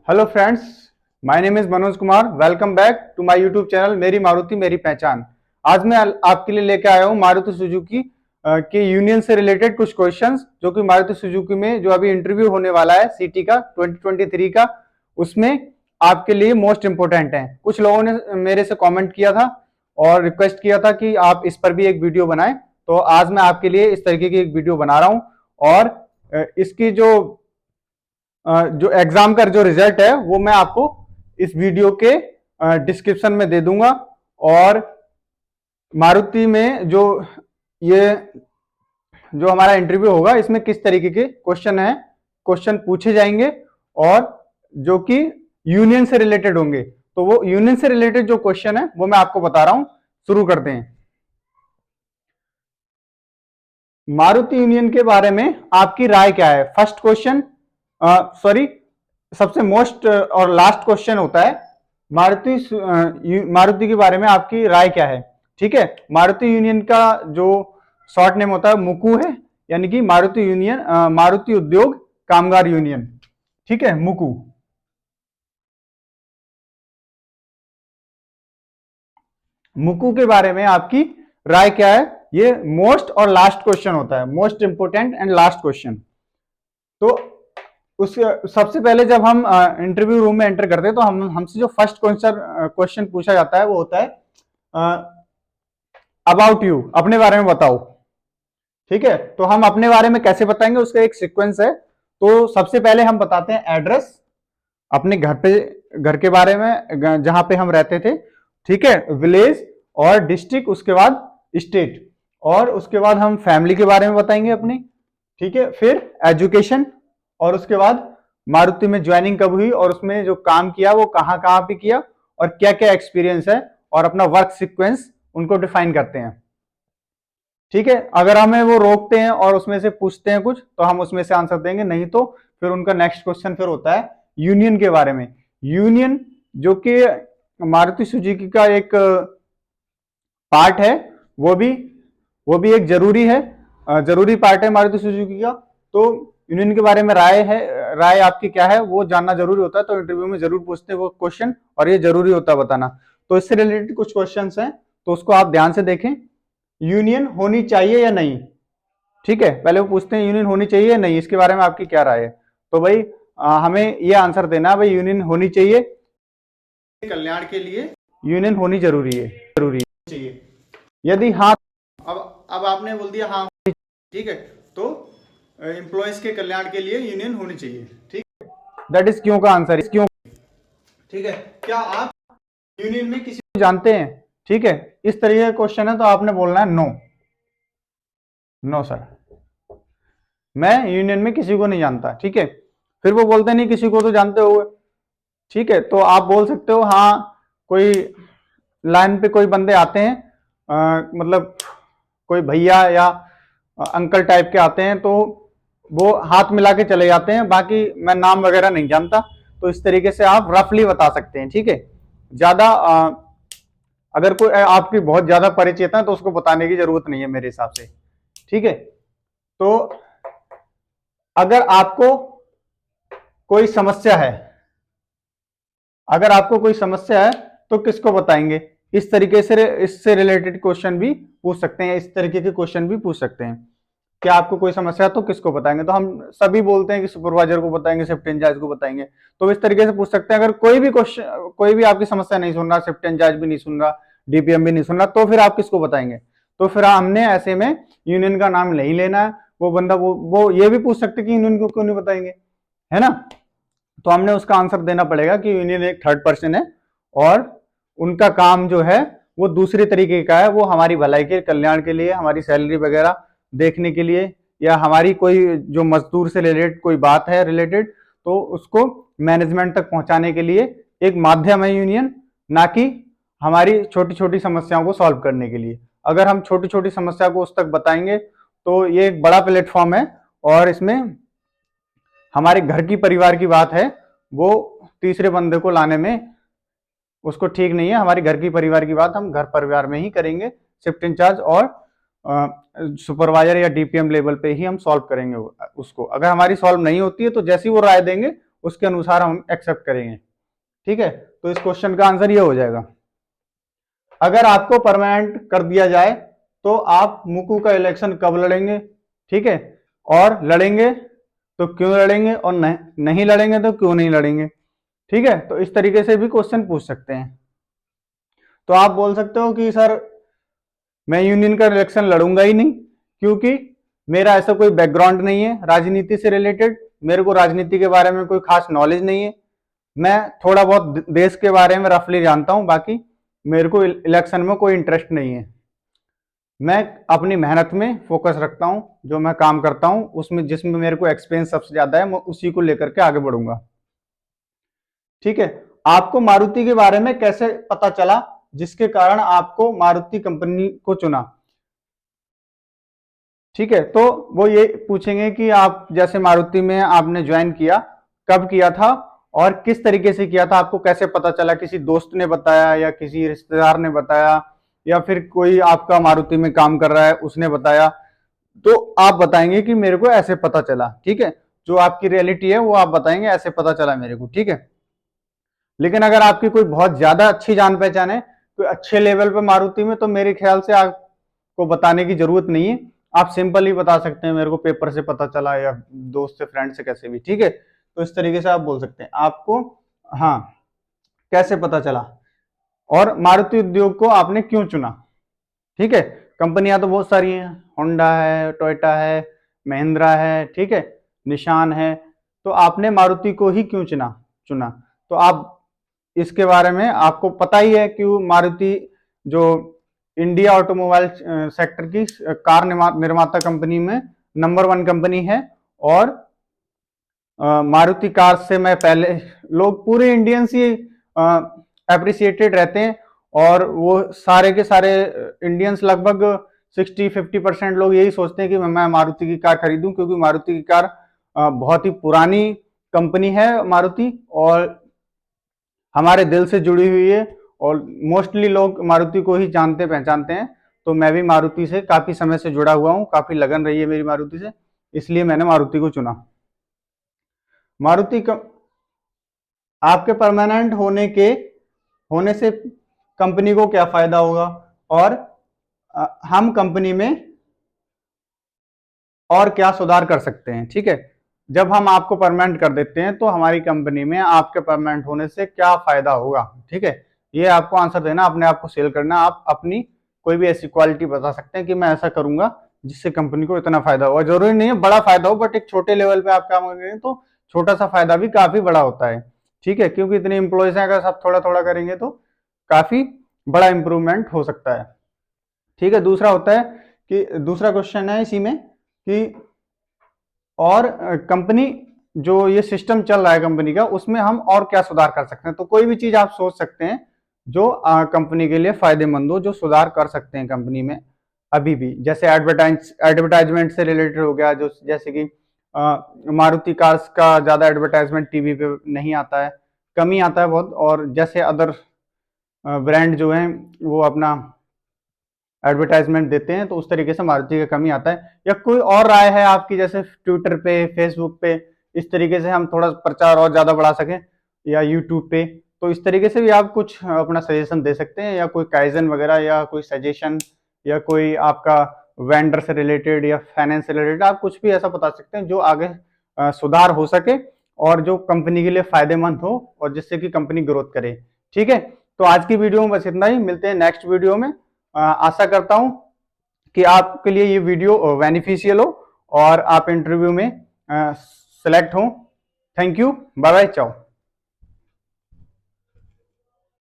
Hello friends, my name is Manoj Kumar. Welcome back to my YouTube channel मेरी मारुति मेरी पहचान। आज मैं आपके लिए लेके आया हूँ मारुति सुजुकी के यूनियन से रिलेटेड कुछ क्वेश्चंस, जो कि मारुति सुजुकी में जो अभी इंटरव्यू होने वाला है सीटी का 2023 का, उसमें आपके लिए मोस्ट इंपोर्टेंट है। कुछ लोगों ने मेरे से कॉमेंट किया था और रिक्वेस्ट किया था कि आप इस पर भी एक वीडियो बनाएं, तो आज मैं आपके लिए इस तरीके की एक वीडियो बना रहा हूँ। और इसकी जो एग्जाम का जो रिजल्ट है वो मैं आपको इस वीडियो के डिस्क्रिप्शन में दे दूंगा। और मारुति में ये जो हमारा इंटरव्यू होगा, इसमें किस तरीके के क्वेश्चन पूछे जाएंगे और जो कि यूनियन से रिलेटेड होंगे, तो वो यूनियन से रिलेटेड जो क्वेश्चन है वो मैं आपको बता रहा हूं। शुरू करते हैं। मारुति यूनियन के बारे में आपकी राय क्या है? फर्स्ट क्वेश्चन, सॉरी, सबसे मोस्ट और लास्ट क्वेश्चन होता है मारुति के बारे में आपकी राय क्या है। ठीक है, मारुति यूनियन का जो शॉर्ट नेम होता है मुकू है, यानी कि मारुति उद्योग कामगार यूनियन। ठीक है, मुकू। मुकू के बारे में आपकी राय क्या है? ये मोस्ट और लास्ट क्वेश्चन होता है, most important and last question. तो उस सबसे पहले जब हम इंटरव्यू रूम में एंटर करते हैं तो हमसे जो फर्स्ट क्वेश्चन पूछा जाता है वो होता है अबाउट यू, अपने बारे में बताओ। ठीक है, तो हम अपने बारे में कैसे बताएंगे, उसका एक सीक्वेंस है। तो सबसे पहले हम बताते हैं एड्रेस, अपने घर के बारे में, जहां पे हम रहते थे। ठीक है, विलेज और डिस्ट्रिक्ट, उसके बाद स्टेट, और उसके बाद हम फैमिली के बारे में बताएंगे अपनी। ठीक है, फिर एजुकेशन, और उसके बाद मारुति में ज्वाइनिंग कब हुई और उसमें जो काम किया वो कहां कहां पे किया और क्या क्या एक्सपीरियंस है, और अपना वर्क सीक्वेंस उनको डिफाइन करते हैं। ठीक है, अगर हमें वो रोकते हैं और उसमें से पूछते हैं कुछ, तो हम उसमें से आंसर देंगे, नहीं तो फिर उनका नेक्स्ट क्वेश्चन फिर होता है यूनियन के बारे में। यूनियन जो कि मारुति सुजुकी का एक पार्ट है, वो भी एक जरूरी पार्ट है मारुति सुजुकी का। तो यूनियन के बारे में राय आपकी क्या है वो जानना जरूरी होता है, तो इंटरव्यू में जरूर पूछते हैं वो क्वेश्चन, और ये जरूरी होता है बताना। तो इससे रिलेटेड कुछ क्वेश्चंस हैं, तो उसको आप ध्यान से देखें। यूनियन होनी चाहिए या नहीं? ठीक है, पहले वो पूछते हैं यूनियन होनी चाहिए या नहीं, इसके बारे में आपकी क्या राय है। तो भाई हमें ये आंसर देना है, भाई यूनियन होनी चाहिए, कल्याण के लिए यूनियन होनी जरूरी चाहिए। यदि हाँ, अब आपने बोल दिया हाँ, ठीक है, तो एम्प्लॉयज के कल्याण के लिए यूनियन होनी चाहिए। ठीक है, दैट इज क्यों का आंसर है, क्यों। ठीक है, क्या आप यूनियन में किसी को जानते हैं? ठीक है, इस तरीके का क्वेश्चन है तो आपने बोलना है नो। नो सर, मैं यूनियन में किसी को नहीं जानता। ठीक है, फिर वो बोलते नहीं किसी को तो जानते हो। ठीक है, तो आप बोल सकते हो हाँ, कोई लाइन पे कोई बंदे आते हैं, मतलब कोई भैया या अंकल टाइप के आते हैं, तो वो हाथ मिला के चले जाते हैं, बाकी मैं नाम वगैरह नहीं जानता। तो इस तरीके से आप रफली बता सकते हैं। ठीक है, ज्यादा अगर कोई आपकी बहुत ज्यादा परिचित है तो उसको बताने की जरूरत नहीं है मेरे हिसाब से। ठीक है, तो अगर आपको कोई समस्या है, तो किसको बताएंगे? इस तरीके से इससे रिलेटेड क्वेश्चन भी पूछ सकते हैं, इस तरीके के क्वेश्चन भी पूछ सकते हैं कि आपको कोई समस्या है तो किसको बताएंगे। तो हम सभी बोलते हैं कि सुपरवाइजर को बताएंगे, शिफ्ट इंचार्ज को बताएंगे। तो इस तरीके से पूछ सकते हैं। अगर कोई भी आपकी समस्या नहीं सुन रहा, शिफ्ट इंचार्ज भी नहीं सुन रहा, डीपीएम भी नहीं सुन रहा, तो फिर आप किसको बताएंगे? तो फिर हमने ऐसे में यूनियन का नाम नहीं लेना है। वो बंदा वो ये भी पूछ सकते कि यूनियन को क्यों नहीं बताएंगे, है ना। तो हमने उसका आंसर देना पड़ेगा कि यूनियन एक थर्ड पर्सन है और उनका काम जो है वो दूसरे तरीके का है, वो हमारी भलाई के कल्याण के लिए, हमारी सैलरी वगैरह देखने के लिए, या हमारी कोई जो मजदूर से रिलेटेड कोई बात है रिलेटेड, तो उसको मैनेजमेंट तक पहुंचाने के लिए एक माध्यम है यूनियन, ना कि हमारी छोटी छोटी समस्याओं को सॉल्व करने के लिए। अगर हम छोटी छोटी समस्या को उस तक बताएंगे तो ये एक बड़ा प्लेटफॉर्म है, और इसमें हमारे घर की परिवार की बात है, वो तीसरे बंदे को लाने में उसको ठीक नहीं है। हमारी घर की परिवार की बात हम घर परिवार में ही करेंगे, शिफ्ट इंचार्ज और सुपरवाइजर या डीपीएम लेवल पे ही हम सॉल्व करेंगे उसको। अगर हमारी सॉल्व नहीं होती है तो जैसी वो राय देंगे उसके अनुसार हम एक्सेप्ट करेंगे। ठीक है, तो इस क्वेश्चन का आंसर ये हो जाएगा। अगर आपको परमानेंट कर दिया जाए तो आप मुकु का इलेक्शन कब लड़ेंगे? ठीक है, और लड़ेंगे तो क्यों लड़ेंगे, और नहीं लड़ेंगे तो क्यों नहीं लड़ेंगे? ठीक है, तो इस तरीके से भी क्वेश्चन पूछ सकते हैं। तो आप बोल सकते हो कि सर मैं यूनियन का इलेक्शन लड़ूंगा ही नहीं, क्योंकि मेरा ऐसा कोई बैकग्राउंड नहीं है राजनीति से रिलेटेड, मेरे को राजनीति के बारे में कोई खास नॉलेज नहीं है, मैं थोड़ा बहुत देश के बारे में रफली जानता हूं, बाकी मेरे को इलेक्शन में कोई इंटरेस्ट नहीं है। मैं अपनी मेहनत में फोकस रखता हूं, जो मैं काम करता हूं उसमें जिसमें मेरे को एक्सपीरियंस सबसे ज्यादा है, मैं उसी को लेकर के आगे बढ़ूंगा। ठीक है, आपको मारुति के बारे में कैसे पता चला जिसके कारण आपको मारुति कंपनी को चुना? ठीक है, तो वो ये पूछेंगे कि आप जैसे मारुति में आपने ज्वाइन किया, कब किया था और किस तरीके से किया था, आपको कैसे पता चला, किसी दोस्त ने बताया या किसी रिश्तेदार ने बताया या फिर कोई आपका मारुति में काम कर रहा है उसने बताया? तो आप बताएंगे कि मेरे को ऐसे पता चला। ठीक है, जो आपकी रियलिटी है वो आप बताएंगे ऐसे पता चला मेरे को। ठीक है, लेकिन अगर आपकी कोई बहुत ज्यादा अच्छी जान पहचान है, कोई अच्छे लेवल पे मारुति में, तो मेरे ख्याल से आपको बताने की जरूरत नहीं है, आप सिंपल ही बता सकते हैं मेरे को पेपर से पता चला या दोस्त से, फ्रेंड से, कैसे भी। ठीक है, तो इस तरीके से आप बोल सकते हैं आपको हाँ कैसे पता चला और मारुति उद्योग को आपने क्यों चुना। ठीक है, कंपनियां तो बहुत सारी हैं, होंडा है, टोयोटा है, महिंद्रा है, ठीक है, निशान है, तो आपने मारुति को ही क्यों चुना चुना तो आप इसके बारे में आपको पता ही है कि मारुति जो इंडिया ऑटोमोबाइल सेक्टर की कार निर्माता कंपनी में नंबर 1 कंपनी है, और मारुति कार से मैं पहले लोग पूरे इंडियंस ही अप्रिसिएटेड रहते हैं, और वो सारे के सारे इंडियंस लगभग 60-50% लोग यही सोचते हैं कि मैं मारुति की कार खरीदूं, क्योंकि मारुति की कार बहुत ही पुरानी कंपनी है मारुति, और हमारे दिल से जुड़ी हुई है, और मोस्टली लोग मारुति को ही जानते पहचानते हैं। तो मैं भी मारुति से काफी समय से जुड़ा हुआ हूँ, काफी लगन रही है मेरी मारुति से, इसलिए मैंने मारुति को चुना। मारुति आपके परमानेंट होने से कंपनी को क्या फायदा होगा, और हम कंपनी में और क्या सुधार कर सकते हैं। ठीक है, जब हम आपको परमानेंट कर देते हैं तो हमारी कंपनी में आपके परमानेंट होने से क्या फायदा होगा। ठीक है, ये आपको आंसर देना, अपने आप को सेल करना। आप अपनी कोई भी ऐसी क्वालिटी बता सकते हैं कि मैं ऐसा करूंगा जिससे कंपनी को इतना फायदा होगा। जरूरी नहीं है बड़ा फायदा हो, बट एक छोटे लेवल पे आप काम करेंगे तो छोटा सा फायदा भी काफी बड़ा होता है। ठीक है, क्योंकि इतने इंप्लॉयज हैं, अगर सब थोड़ा थोड़ा करेंगे तो काफी बड़ा इंप्रूवमेंट हो सकता है। ठीक है, दूसरा होता है कि दूसरा क्वेश्चन है इसी में कि और कंपनी जो ये सिस्टम चल रहा है कंपनी का, उसमें हम और क्या सुधार कर सकते हैं। तो कोई भी चीज आप सोच सकते हैं जो कंपनी के लिए फायदेमंद हो, जो सुधार कर सकते हैं कंपनी में अभी भी। जैसे एडवर्टाइजमेंट से रिलेटेड हो गया, जो जैसे कि मारुति कार्स का ज्यादा एडवर्टाइजमेंट टीवी पे नहीं आता है, कमी आता है बहुत, और जैसे अदर ब्रांड जो हैं वो अपना एडवर्टाइजमेंट देते हैं, तो उस तरीके से मारुति का कमी आता है। या कोई और राय है आपकी, जैसे ट्विटर पे, फेसबुक पे, इस तरीके से हम थोड़ा प्रचार और ज्यादा बढ़ा सकें, या यूट्यूब पे, तो इस तरीके से भी आप कुछ अपना सजेशन दे सकते हैं, या कोई काइजन वगैरह, या कोई सजेशन, या कोई आपका वेंडर से रिलेटेड या फाइनेंस से रिलेटेड, आप कुछ भी ऐसा बता सकते हैं जो आगे सुधार हो सके और जो कंपनी के लिए फायदेमंद हो, और जिससे कि कंपनी ग्रोथ करे। ठीक है, तो आज की वीडियो में बस इतना ही, मिलते हैं नेक्स्ट वीडियो में। आशा करता हूं कि आपके लिए ये वीडियो बेनिफिशियल हो और आप इंटरव्यू में सेलेक्ट हो। थैंक यू, बाय बाय, चाओ।